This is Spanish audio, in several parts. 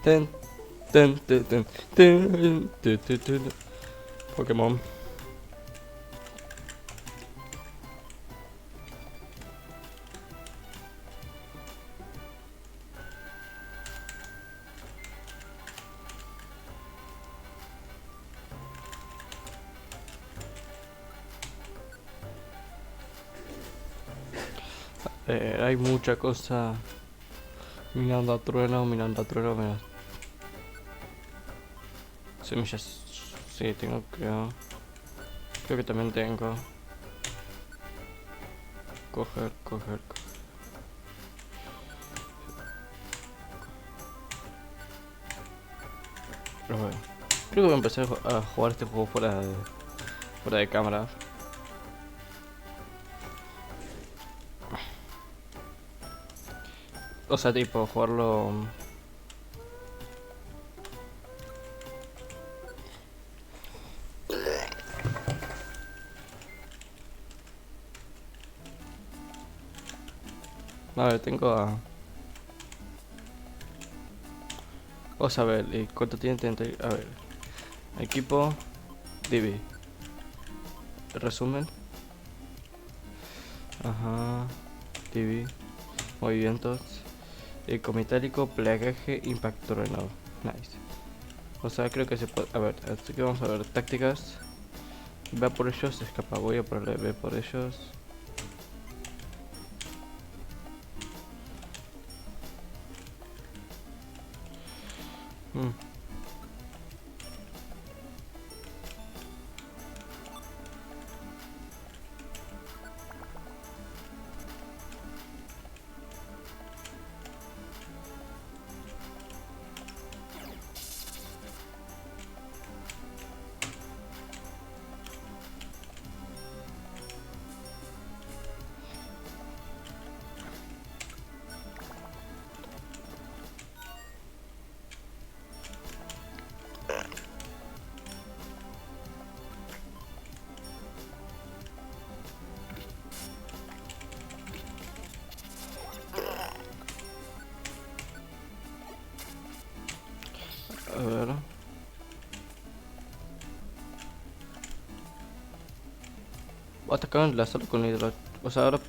Ten, ten, ten, ten, ten, ten, ten, ten. Pokémon. Hay mucha cosa. Mirando a trueno, mirando a trueno, mira. Semillas. Sí, tengo, creo. Creo que también tengo. Coger, coger, coger. Pero bueno. Creo que voy a empezar a jugar este juego fuera de cámara. O sea, tipo, jugarlo. A ver, tengo a. Vamos a ver, ¿y cuánto tiene? A ver. Equipo. Divi. Resumen. Ajá. Divi. Movimientos. Cometálico, plagaje, impacto renado. Nice. O sea, creo que se puede. A ver, así que vamos a ver. Tácticas. Va por ellos, escapa. Voy a ponerle B por ellos. Mm. A ver. Voy a atacar el láser con hidro. O sea, ahora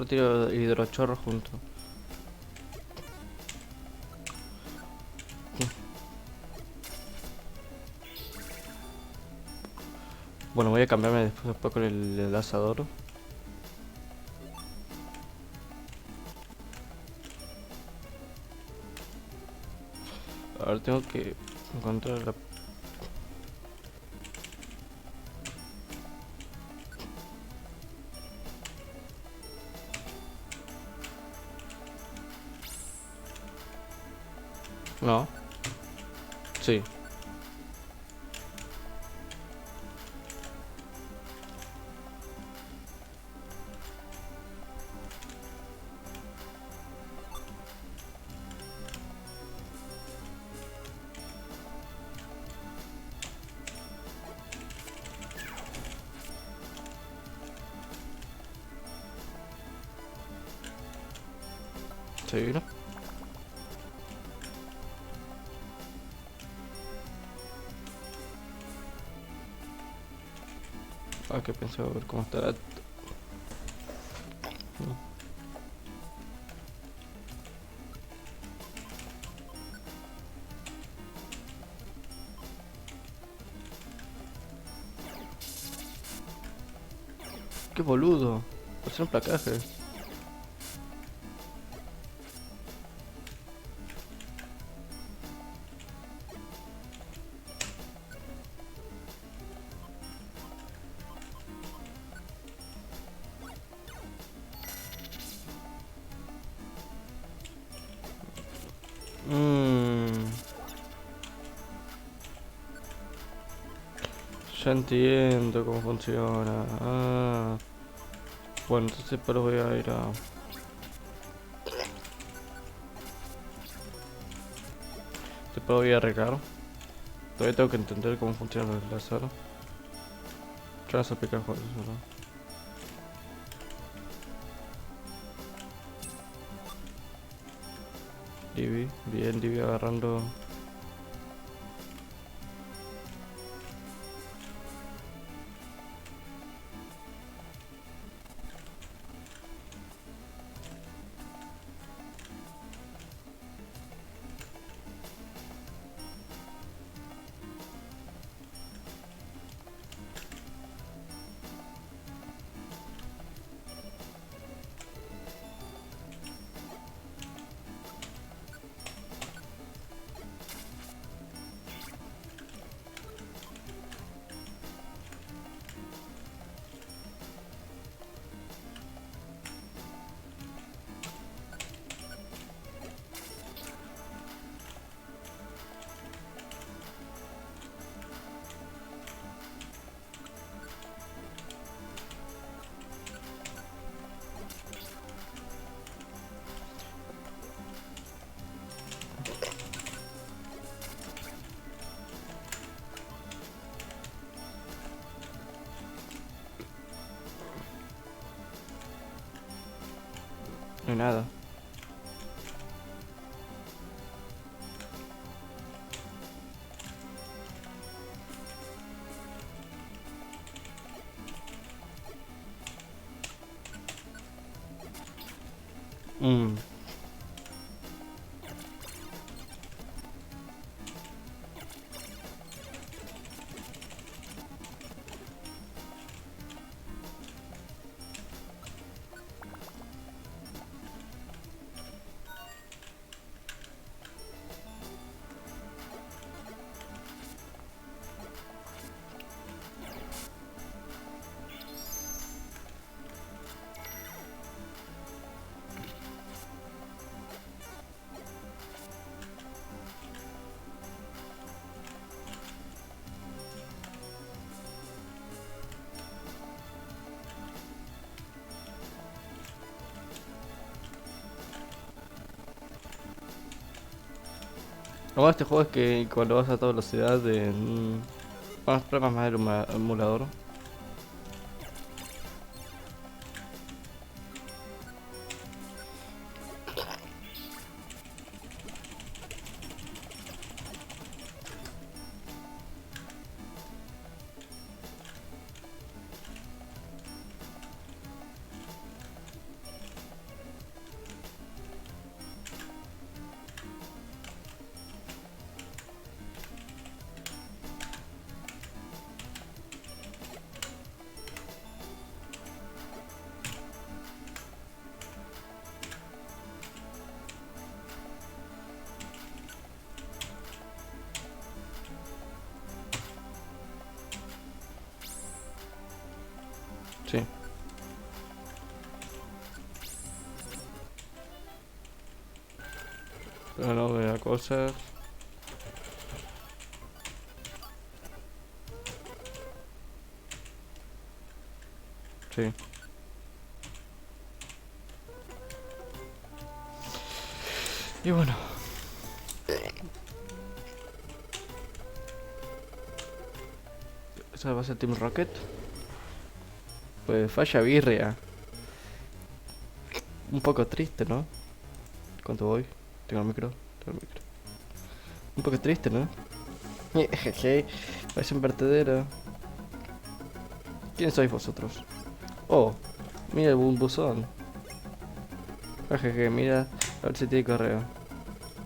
tiro hidrochorro junto. Bueno, voy a cambiarme después con el asador. A ver, tengo que encontrar la. No. Sí. Sí, ¿no? Ah, que pensé a ver cómo estará. No. Qué boludo. Hacer un placaje. Mmm. Ya entiendo cómo funciona. Ah. Bueno, entonces pero voy a ir a. Después voy a arreglar. Todavía tengo que entender cómo funciona el láser. Ya vas a explicar cuál es eso, ¿no? Divi, bien, Divi agarrando No hay nada. Mmm. Lo malo de este juego es que cuando vas a toda velocidad bueno, problemas más del emulador. Sí. Pero no vea cosas. Sí. Y bueno. Esa va a ser Team Rocket. Pues falla birria. Un poco triste, ¿no? ¿Cuánto voy? Tengo el micro. Tengo el micro. Un poco triste, ¿no? Jeje. Parece un vertedero. ¿Quién sois vosotros? Oh, mira el buzón. Jeje, mira. A ver si tiene correo.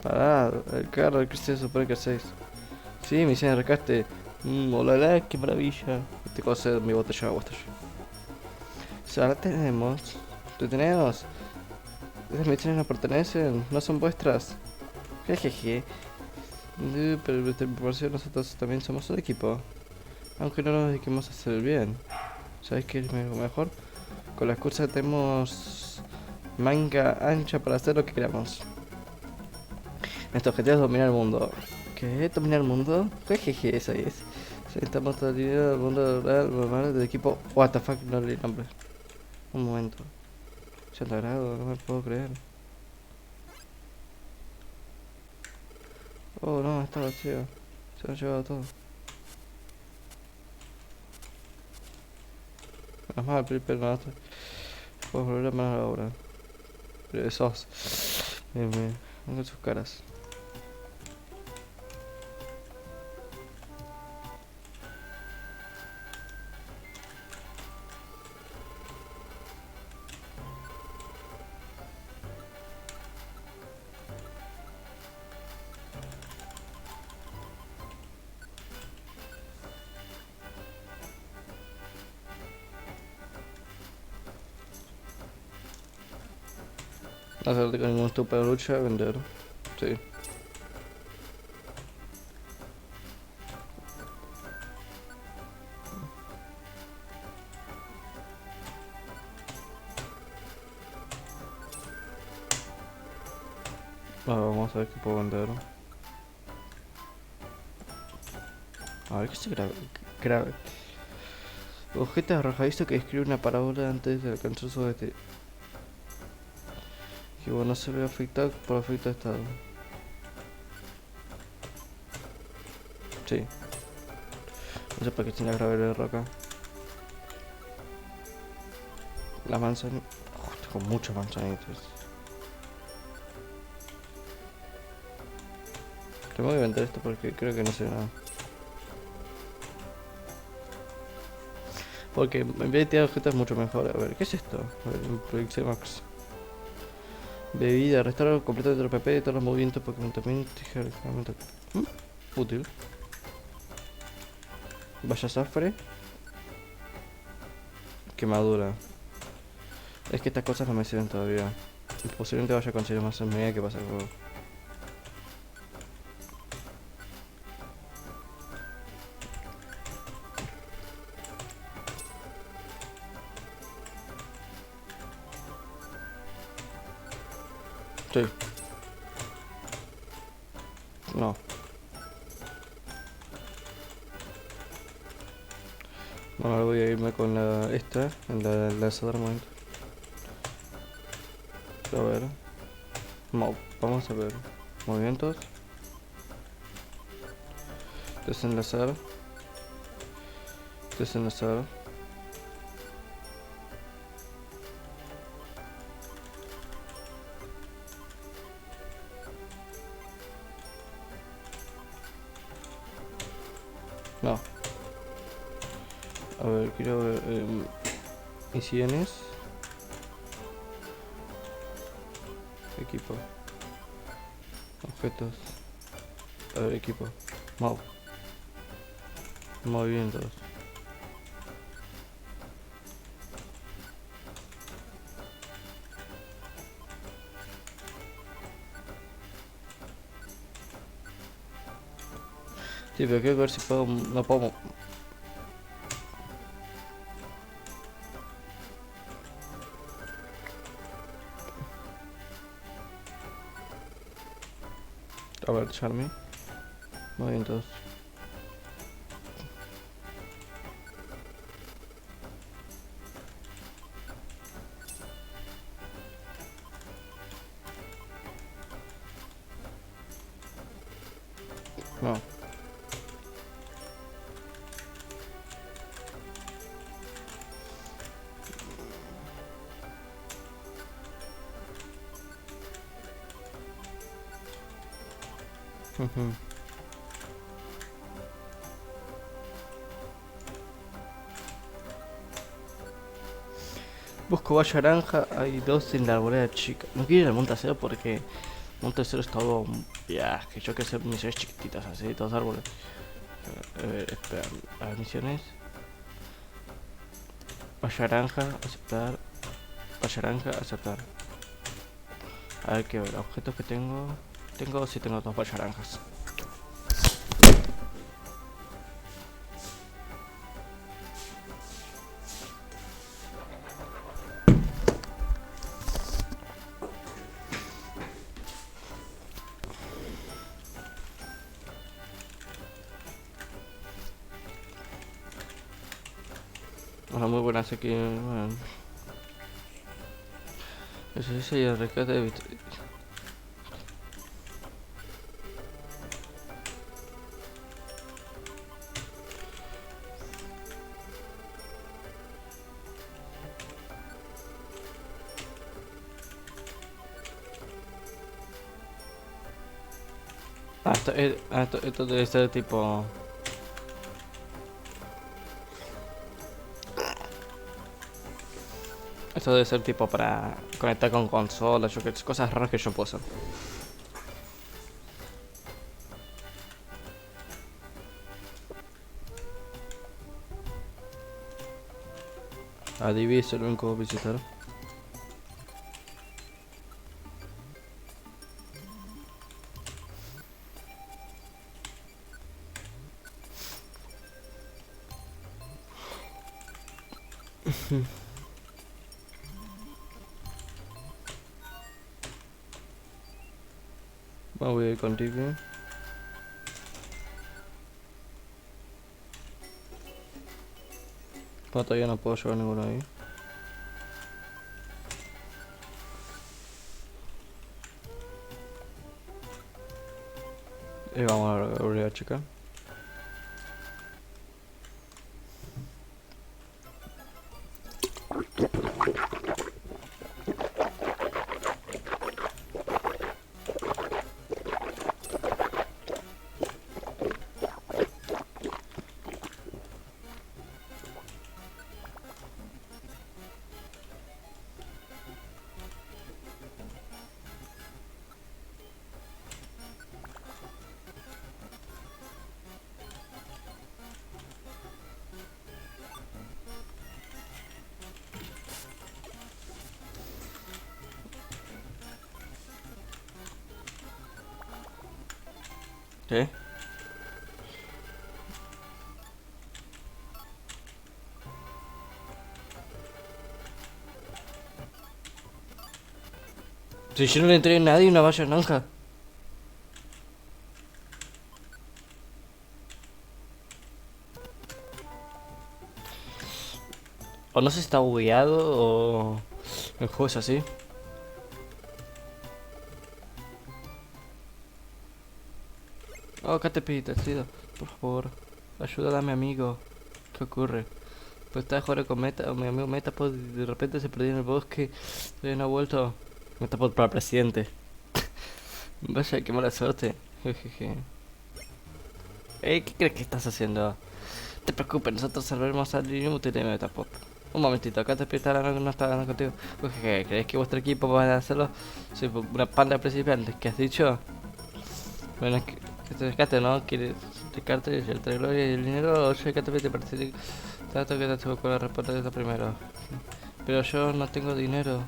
Pará, el carro, ¿qué se supone que hacéis? Sí, misión de rescate. Hola, qué maravilla. Este cosa es mi botella de agua está allí. Si ahora tenemos. ¿Te tenemos? Esas misiones nos pertenecen, no son vuestras. Jejeje. Pero en proporción nosotros también somos un equipo. Aunque no nos dediquemos a hacer el bien. ¿Sabes qué es mejor? Con la excusa tenemos manga ancha para hacer lo que queramos. Nuestro objetivo es dominar el mundo. ¿Qué? ¿Dominar el mundo? Jejeje, eso es. Necesitamos todo el dinero del mundo normal del equipo. What the fuck, no leí el nombre. Un momento. 80 grados, no me puedo creer. Oh no, está vacío. Se lo han llevado todo. Menos mal, Piper no hace. Puedo volver a mano a la obra. Pero esos. Bien. Miren sus caras. No hacerte con ningún estúpido lucha, vender. Sí. Vamos a ver qué puedo vender. A ver qué se grave. Objeto arrojadizo que describe una parábola antes de alcanzar su destino. Que bueno, se ve afectado por efecto de estado. Sí. No sé para qué tiene la gravedad de roca. La manzana. Tengo muchas manzanitas. Tengo que vender esto porque creo que no sé nada. Porque en vez de tirar objetos es mucho mejor. A ver, ¿qué es esto? A ver, en Project Max. Bebida, restaura completamente el PP de todos los movimientos Pokémon. También tijera. Útil. Vaya Zafre. Quemadura. Es que estas cosas no me sirven todavía. Posiblemente vaya a conseguir más en medida que pasa el juego. Sí. No. Bueno, ahora voy a irme con la esta, en la lanzador momento. A ver. Vamos a ver. Movimientos. Desenlazar. Desenlazar. No. A ver, quiero ver. Misiones. Equipo. Objetos. A ver, equipo. Movimientos. Sí, pero quiero ver si puedo. No puedo. A ver, Charmy. Movimientos. No. Busco valla naranja, hay dos en la arboleda chica. No quiero ir al monte acero porque monte acero es todo un viaje. Yo que sé, misiones chiquititas así, todos árboles. Espera, a ver, misiones. Valla naranja, aceptar. Valla naranja, aceptar. A ver qué objetos que tengo. Sí, tengo dos vallas naranjas. Muy buenas aquí. Bueno. Eso es el rescate de esto debe ser tipo. Esto debe ser tipo para conectar con consolas, yo que cosas raras que yo puedo hacer. A Divi es el único visitar. Bueno, voy a ir con Divi. Bueno, todavía no puedo llevar ninguno ahí. Y vamos a abrir a chica. ¿Qué? Si yo no le entregué a nadie una valla naranja. O no sé si está bugueado o el juego es así. Oh, Caterpie, te pido, por favor, ayuda a mi amigo. ¿Qué ocurre? Pues estaba jugando con mi amigo Metapod y de repente se perdió en el bosque. Todavía no ha vuelto. Metapod para presidente. Vaya, qué mala suerte. Jejeje. ¿Qué crees que estás haciendo? No te preocupes, nosotros salvaremos al inútil de Metapod. Un momentito, acá te está hablando, no está hablando contigo. Jejeje, ¿crees que vuestro equipo va a hacerlo? Soy una panda de principiantes, ¿qué has dicho? Bueno, es que te rescate, ¿no? ¿Quieres rescate el de gloria y el dinero? O yo que te parece trato que te tengo con la respuesta de esto primero. Pero yo no tengo dinero.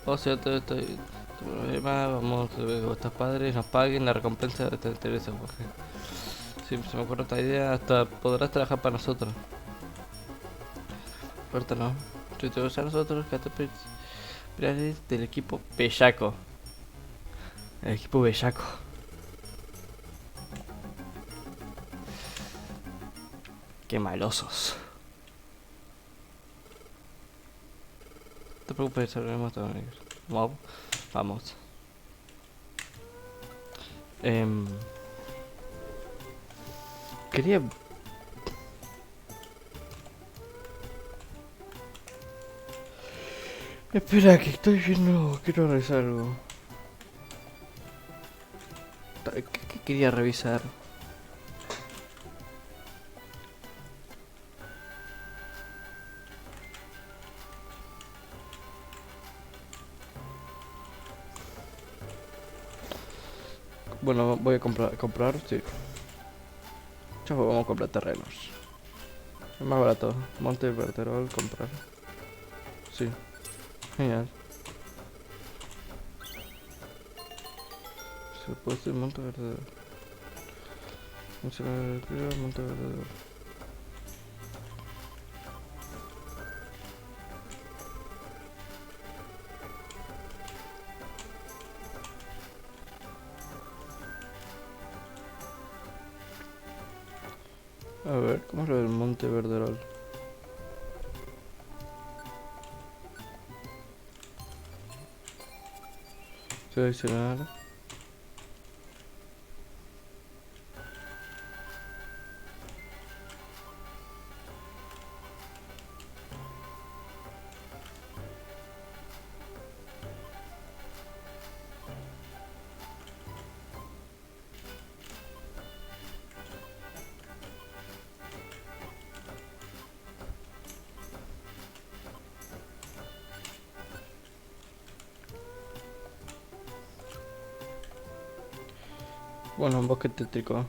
O sea, todo esto... Tu problema, vamos, vuestros padres nos paguen la recompensa de este interés. Si se me ocurre esta idea, hasta podrás trabajar para nosotros. Fuerte, ¿no? Si te gusta a nosotros, que te del equipo Bellaco. El equipo Bellaco. Qué malosos. No te preocupes, sabremos todo, amigos. Mob, vamos. Quería... Espera, que estoy viendo... Quiero revisar algo. ¿Qué quería revisar? Bueno, voy a comprar, sí. Chavo, vamos a comprar terrenos. Es más barato. Monte Verterol, comprar. Sí, genial. Se puede decir Monte Verterol. Monte Verterol. A ver, ¿cómo es lo del Monte Verderol? Seleccionar. Bueno, un bosque tétrico.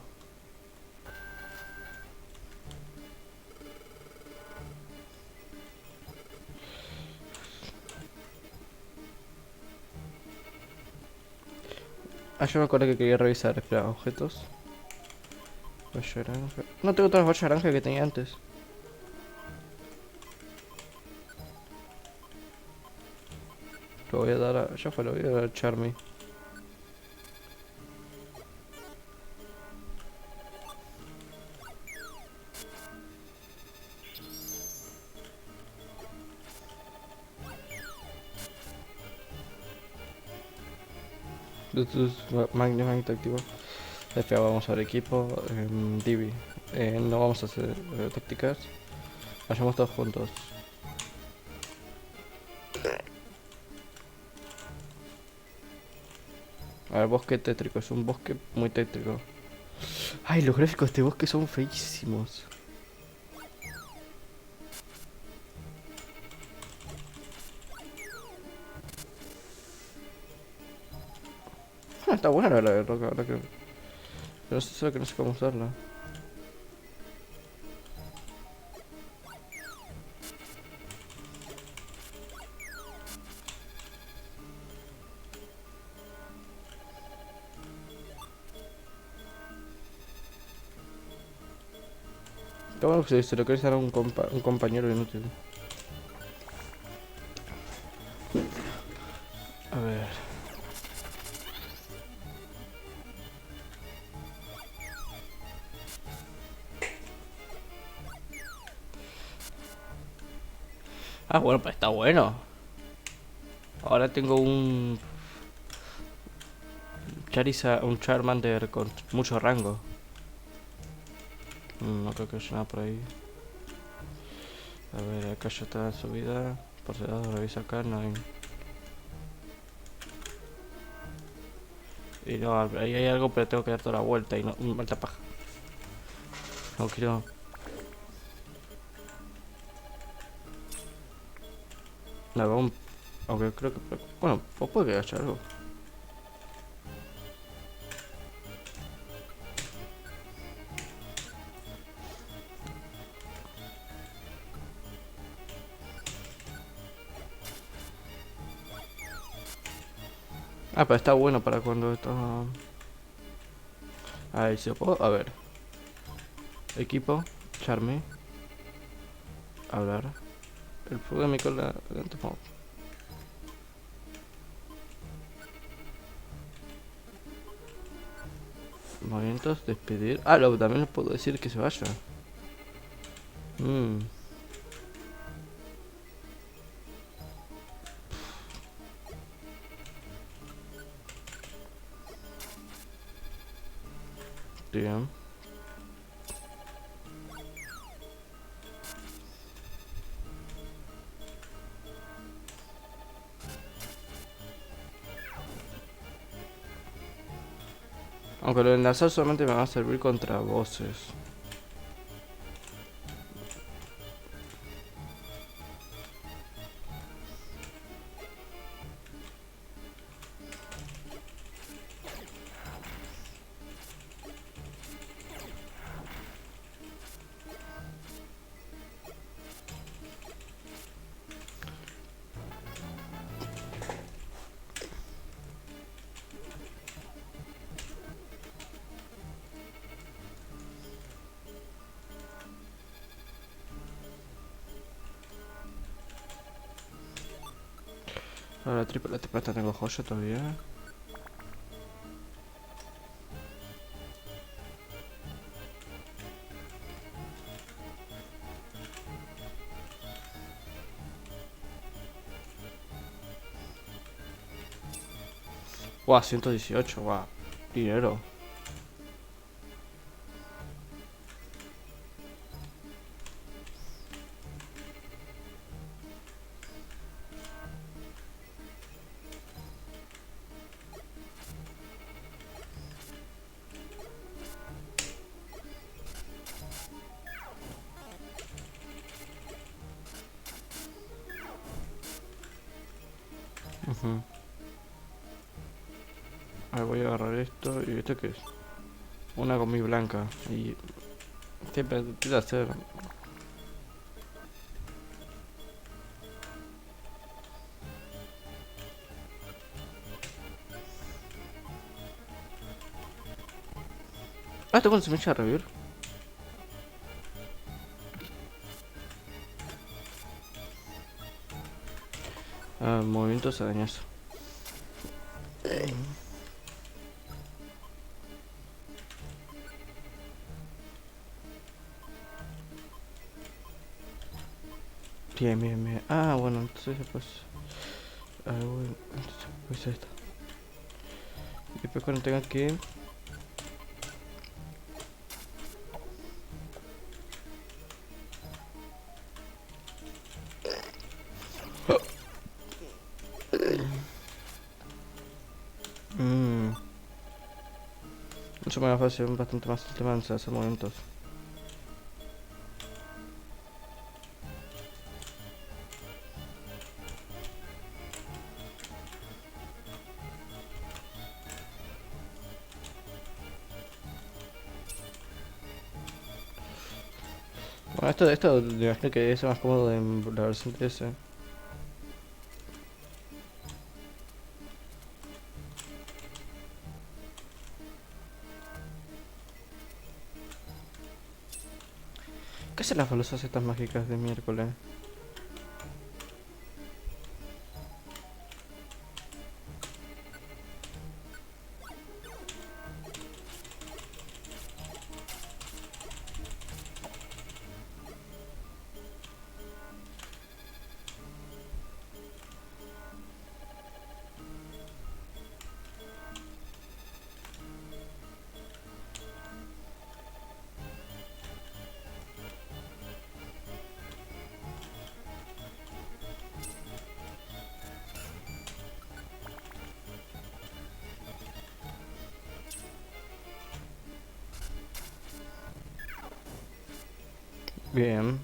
Ah, yo me acuerdo que quería revisar. Espera, objetos. Valla naranja. No tengo todas las vallas naranjas que tenía antes. Lo voy a dar a... Ya fue, lo voy a dar a Charmy. Magnificent activo. FA, vamos a ver equipo. Divi. No vamos a hacer tácticas. Vayamos todos juntos. A ver, bosque tétrico. Es un bosque muy tétrico. Ay, los gráficos de este bosque son feísimos. Ah, está buena la roca, ahora que... Pero solo que no sé cómo usarla. Qué bueno que se lo querés dar a un compañero inútil. A ver. Ah, bueno, pues está bueno. Ahora tengo un Charizard, un Charmander con mucho rango. No creo que haya nada por ahí. A ver, acá ya está la subida. Por si acaso revisa acá, no hay. Y no, ahí hay algo, pero tengo que dar toda la vuelta y no. Vuelta paja. No quiero. No, vamos. Aunque creo que. Bueno, pues puede que haya algo. Ah, pero está bueno para cuando está. Ahí se puedo. A ver. Equipo. Charme. Hablar. El fuego de mi cola. Movimientos. Despedir. Ah, también le puedo decir que se vaya. Mmm. Bien. Aunque lo de enlazar solamente me va a servir contra bosses. Ahora la triple tengo joya todavía. Guau, 118, guau. Dinero. A ver, voy a agarrar esto. ¿Y esto qué es? Una comida blanca. Y. Siempre empieza a hacer. Ah, tengo una semilla de revivir. Ah, movimientos arañazo. Bien, bien, bien. Ah, bueno, entonces pues. Ah, bueno, entonces pues esto. Y después cuando tenga que. Mmm. Mucho más fácil, bastante más el tema de hacer movimientos. Bueno, esto me imagino que es más cómodo en la versión 13. ¿Qué hacen las baldosas estas mágicas de miércoles? Bien.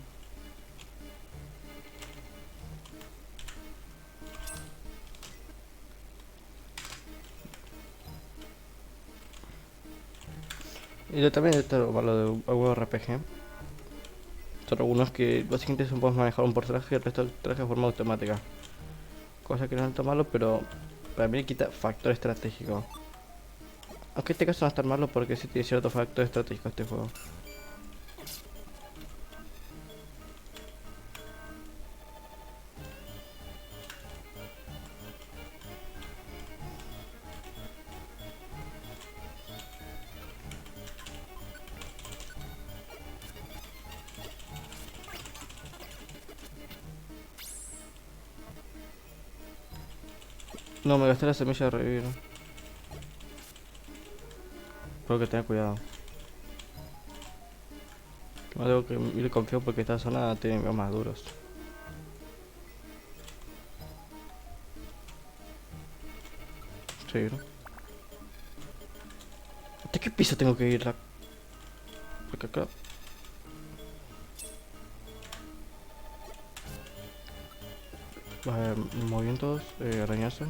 Y yo también esto lo malo de algún RPG. Son algunos que básicamente son puedes manejar un personaje y el resto del traje de forma automática. Cosa que no es tan malo, pero para mí quita factor estratégico. Aunque en este caso no es tan malo porque sí tiene cierto factor estratégico este juego. No, me gasté la semilla de revivir. Tengo que tener cuidado. No tengo que ir confiado porque esta zona tiene biomas duros. Sí, ¿no? ¿Hasta qué piso tengo que ir? Porque acá... Vale, movimientos, arañarse.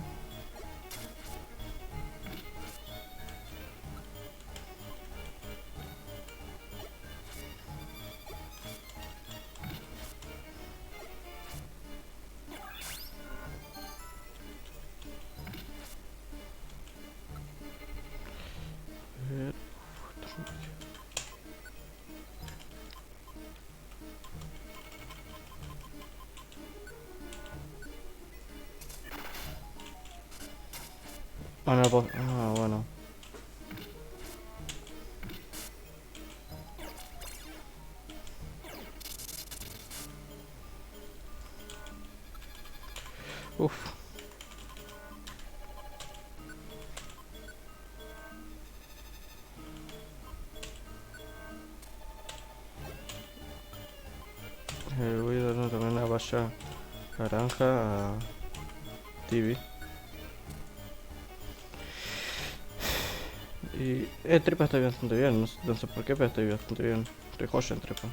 Ah, no puedo... Ah, bueno. Uf. Voy a darle también una valla naranja a TV. Y trepa estoy bastante bien, no sé por qué, pero estoy bastante bien. Estoy joya en trepa.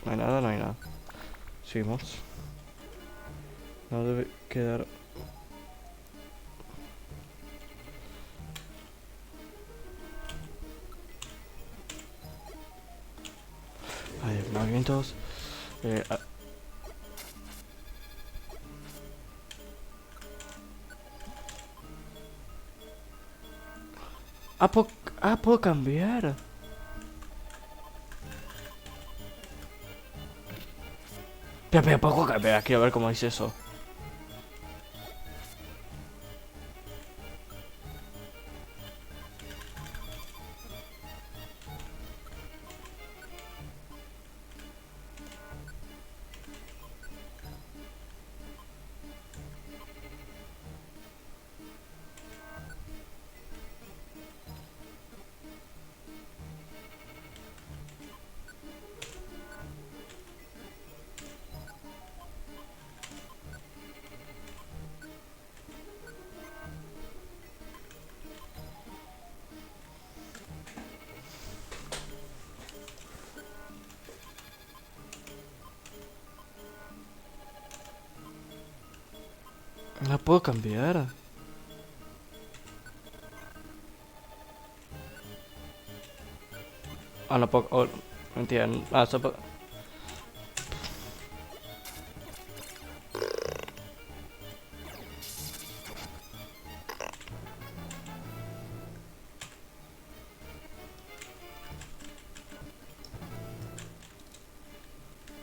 No hay nada, no hay nada. Seguimos. No debe quedar... Hay movimientos. Eh, ah, ah, puedo, puedo cambiar. Espera, puedo cambiar. Quiero ver cómo dice eso. No puedo cambiar. Ah, no puedo... Oh, mentira. Ah, solo puedo...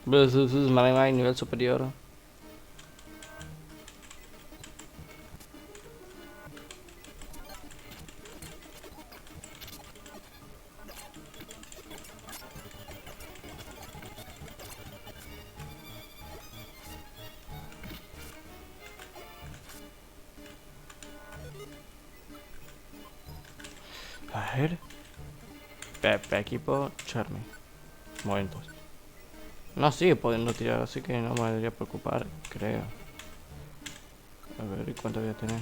Versus Marimai nivel superior. A ver. Pepe, equipo, Charmy. Momentos. No sigue pudiendo tirar, así que no me debería preocupar, creo. A ver, ¿y cuánto voy a tener?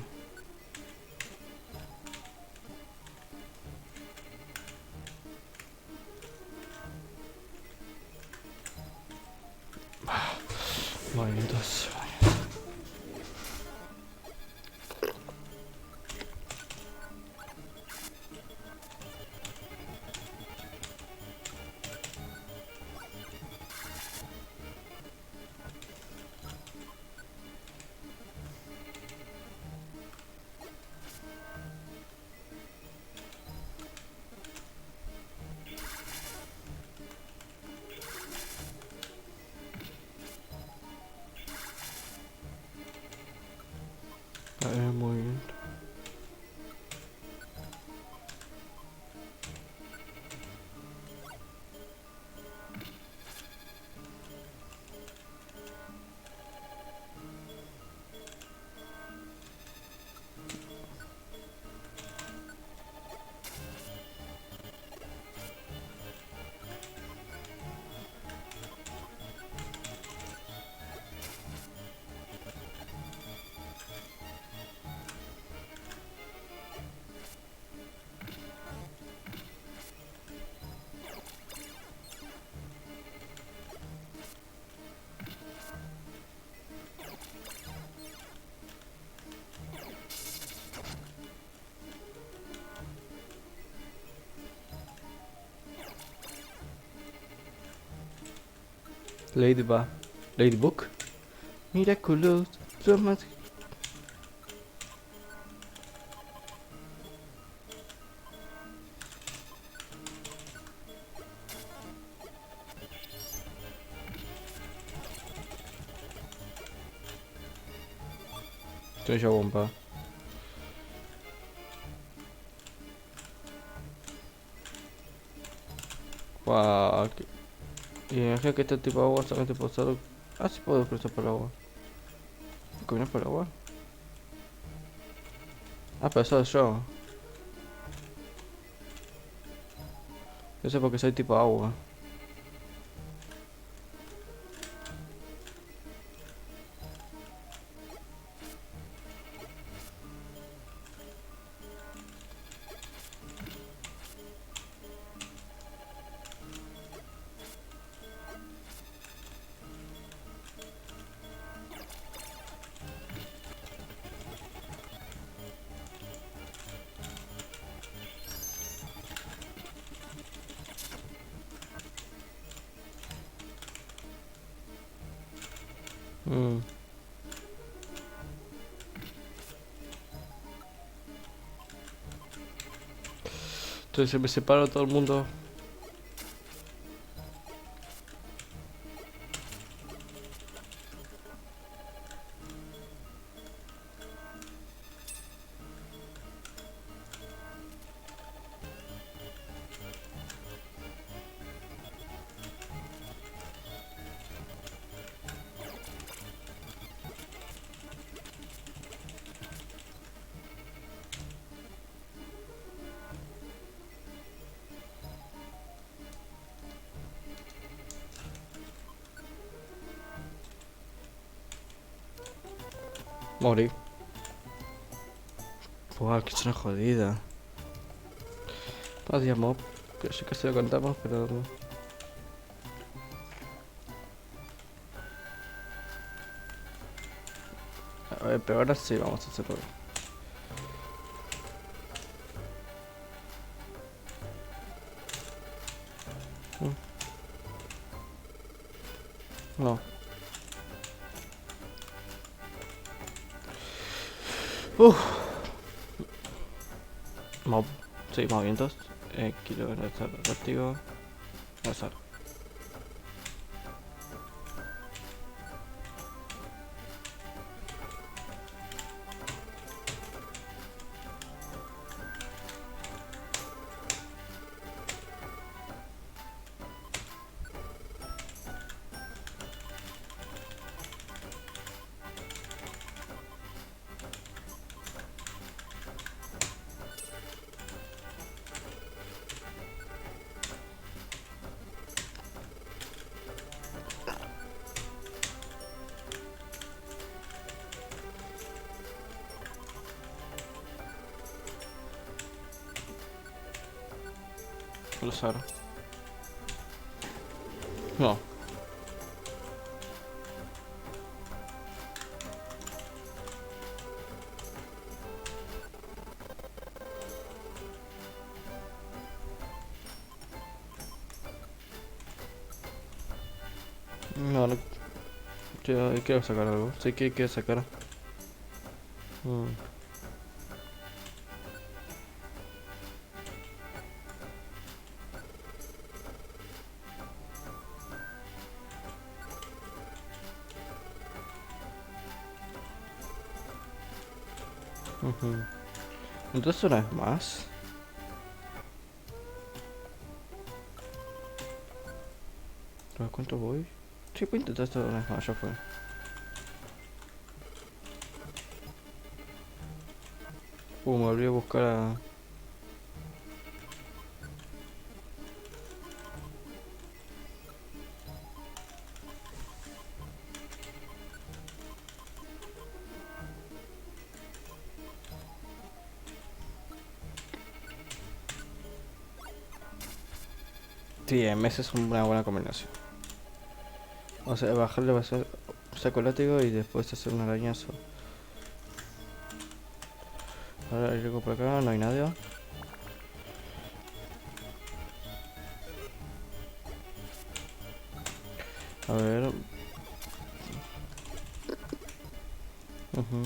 Movimientos. A ver, movimiento. Ladybug. Ladybug. Miraculous. Romance. Estoy ya bomba. Wow. Y imagino que este tipo de agua solamente puedo usar. Ah, sí puedo cruzar por agua. ¿Caminar por agua? Ah, pero eso yo. Eso es porque soy tipo agua. Mm. Entonces me separo todo el mundo. Morí. Buah, que es una jodida. Adiós, mob. Que sí que se lo contamos, pero no. A ver, pero ahora sí vamos a hacerlo. No. Mob. Sí, movimientos. Quiero estar activo. Azar. Cruzar. No. No, no. Yo quiero sacar algo. Sí que quiero sacar. Mm. Ujú. Entonces una vez más. ¿A cuánto voy? Sí, puedo intentar esto una vez más, ya fue. Me volví a buscar a... Sí, MS es una buena combinación. O sea, bajarle va a ser saco látigo y después hacer un arañazo. Ahora hay algo por acá, no hay nadie. A ver. Ujú.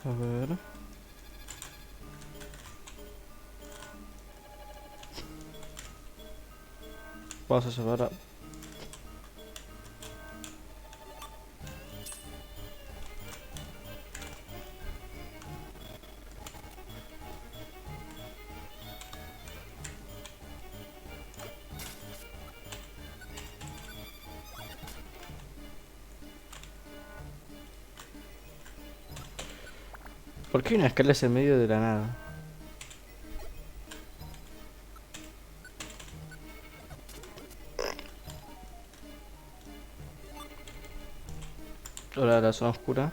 A ver. Vamos a salvar a... ¿Por qué hay una escala en medio de la nada? Ahora la zona oscura.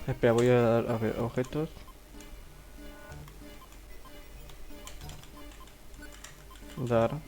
Espera, voy a dar a ver objetos. Dar.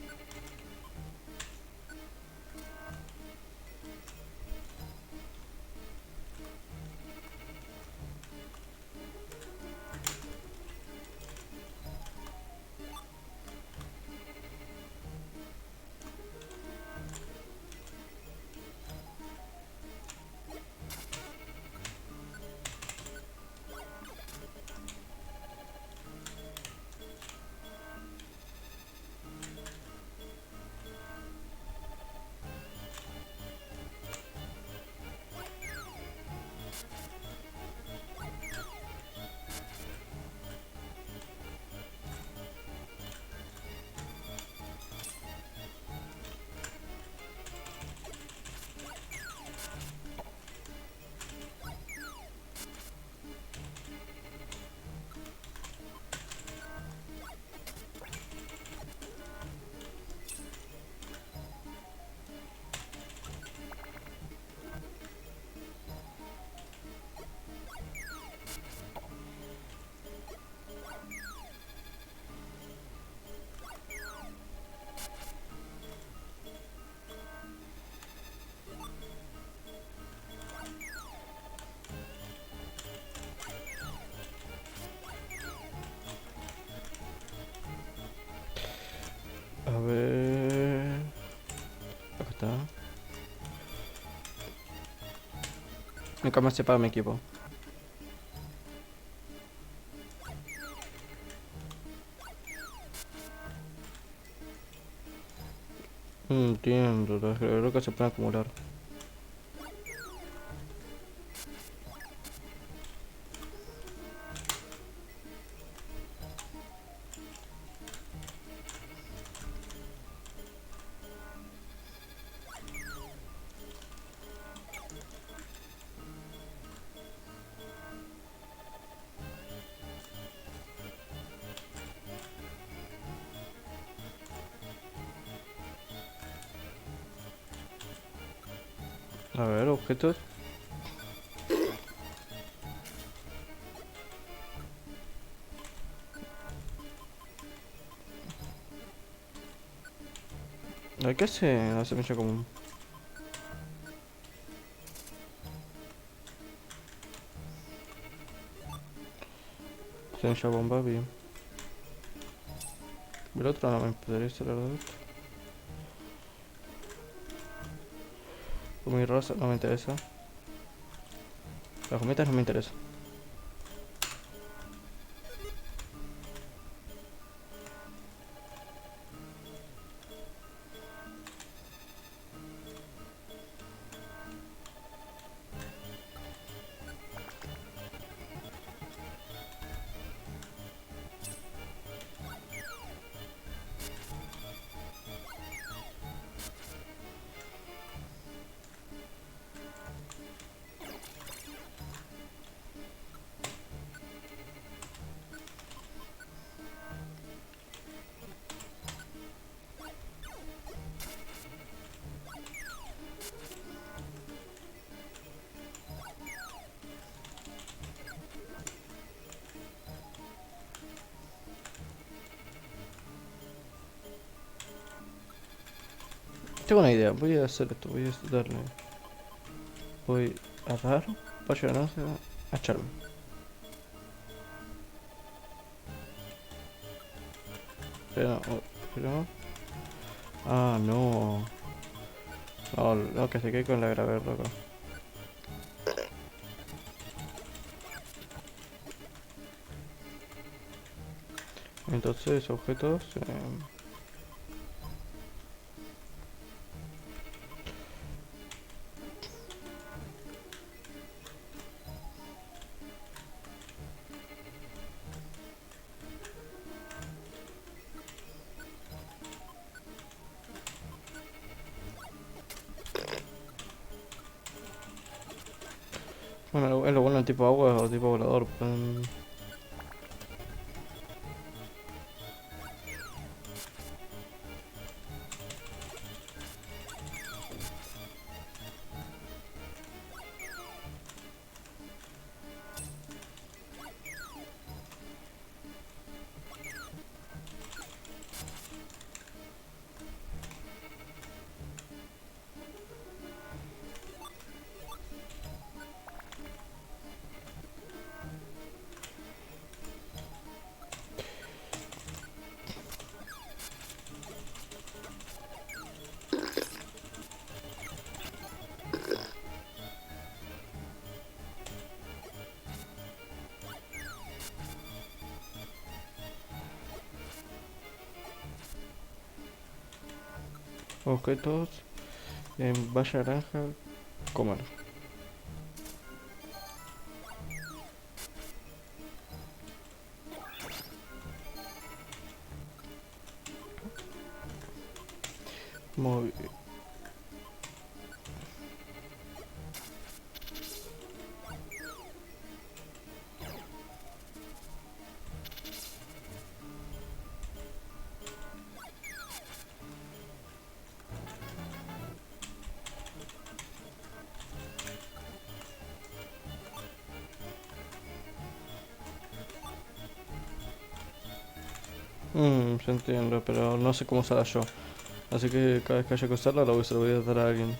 A ver. Acá está. Nunca más separo mi equipo. entiendo, creo que se pueden acumular. A ver, objetos. ¿Qué hace la semilla común? Semilla bomba, bien. El otro no me interesa, la verdad. Mi rosa no me interesa. Las gomitas no me interesan. Tengo una idea, voy a hacer esto, voy a darle. Voy a dar pollo de naranja a Charlie. Pero, pero. Ah, no. No, no, que se quede con la grave roca. Entonces, objetos. Bueno, es lo bueno del tipo agua o tipo volador. Objetos. Valla naranja. Comer. Muy bien. Se entiendo, pero no sé cómo usarla yo. Así que cada vez que haya que usarla, se la voy a dar a alguien.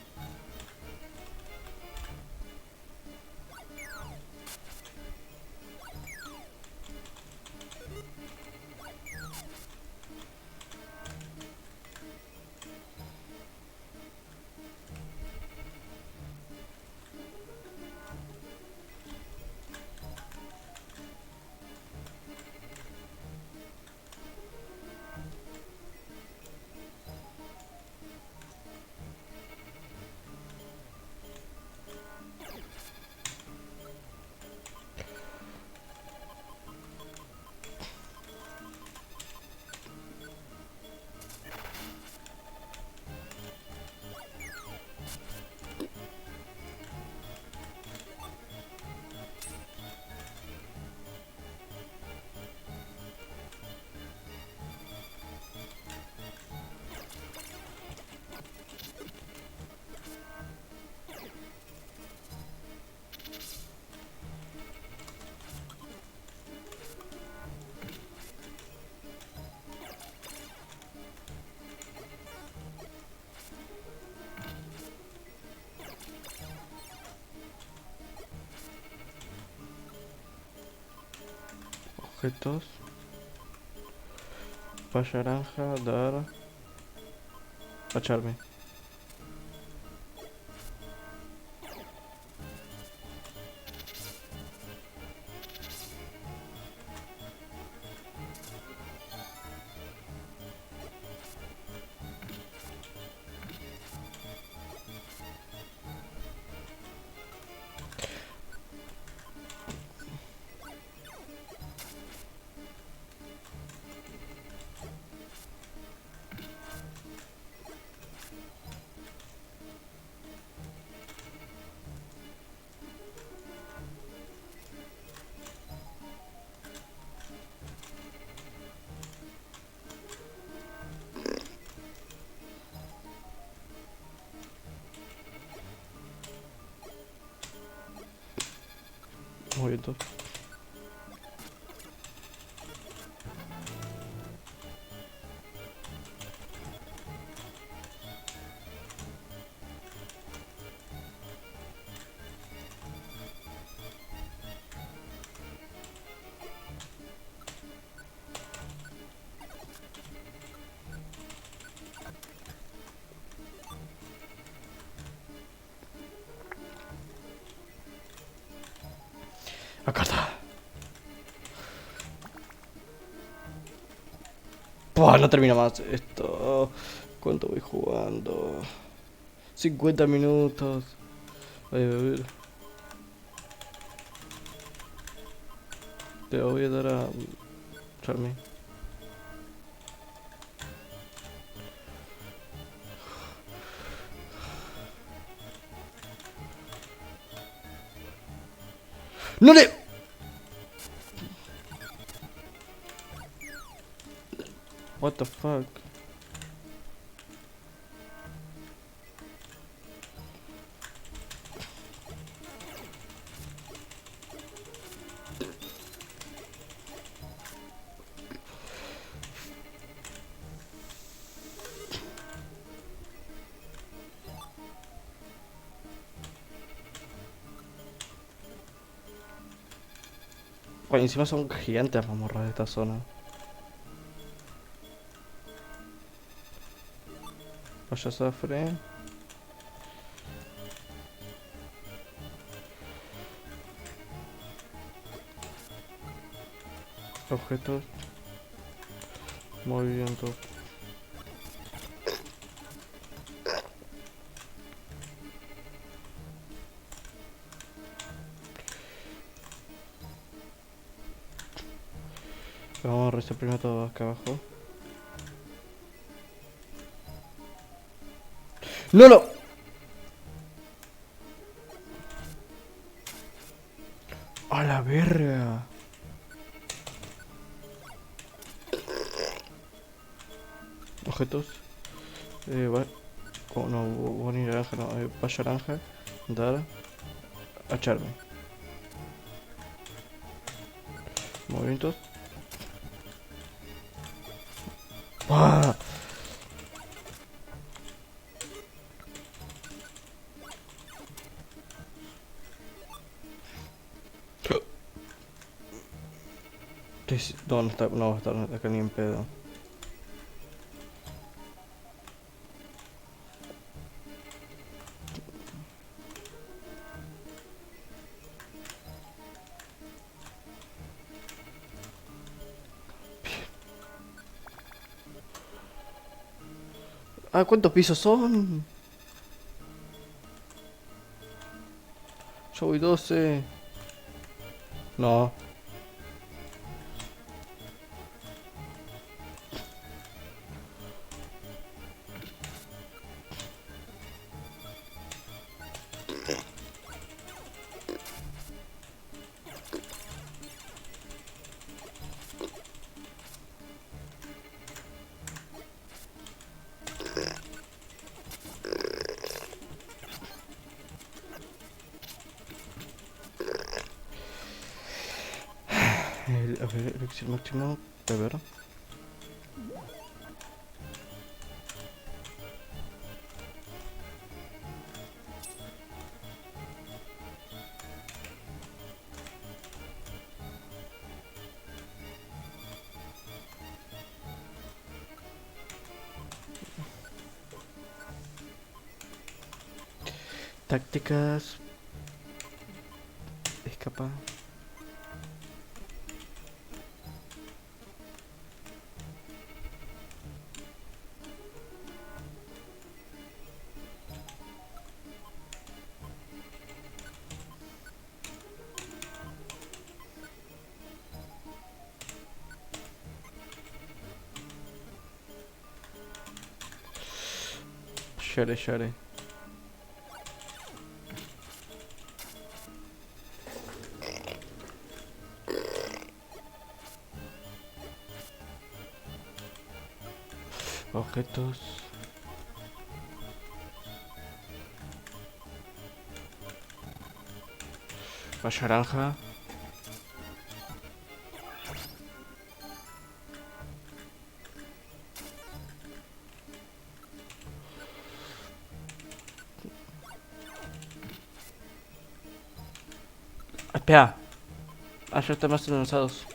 Objetos. Paya naranja, dar. Acharme. Movimiento. La carta. Buah, no termina más esto. ¿Cuánto voy jugando? 50 minutos. A ver. Te voy a dar a Charmy. ¡No le! What the fuck? Bueno, encima son gigantes las morras de esta zona. Vaya zafre. Objetos. Movimiento. Vamos a revisar primero todo acá abajo. ¡No, no! ¡A la verga! Objetos. Vale. Oh, no, bonito naranja, no. Paya naranja. Dar. Acharme. Movimientos. ¡Ah! No, no está, no va a estar acá ni en pedo. Ah, ¿cuántos pisos son? Yo voy 12. No. A ver, elixir máximo. A ver. Tácticas. Escapa. Llore. Objetos. Valla naranja. Espera. Ah, ya están más lanzados.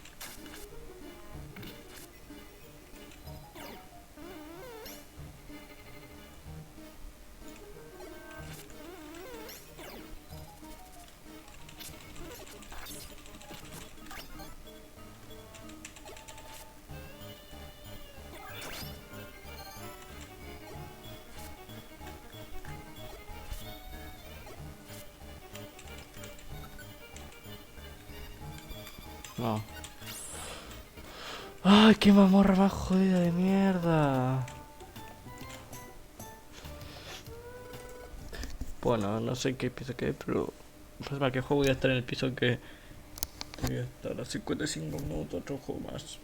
No. ¡Ay, qué mamorra más jodida de mierda! Bueno, no sé qué piso que es, pero... Pues para que juego voy a estar en el piso que... Voy a estar a 55 minutos, otro juego más.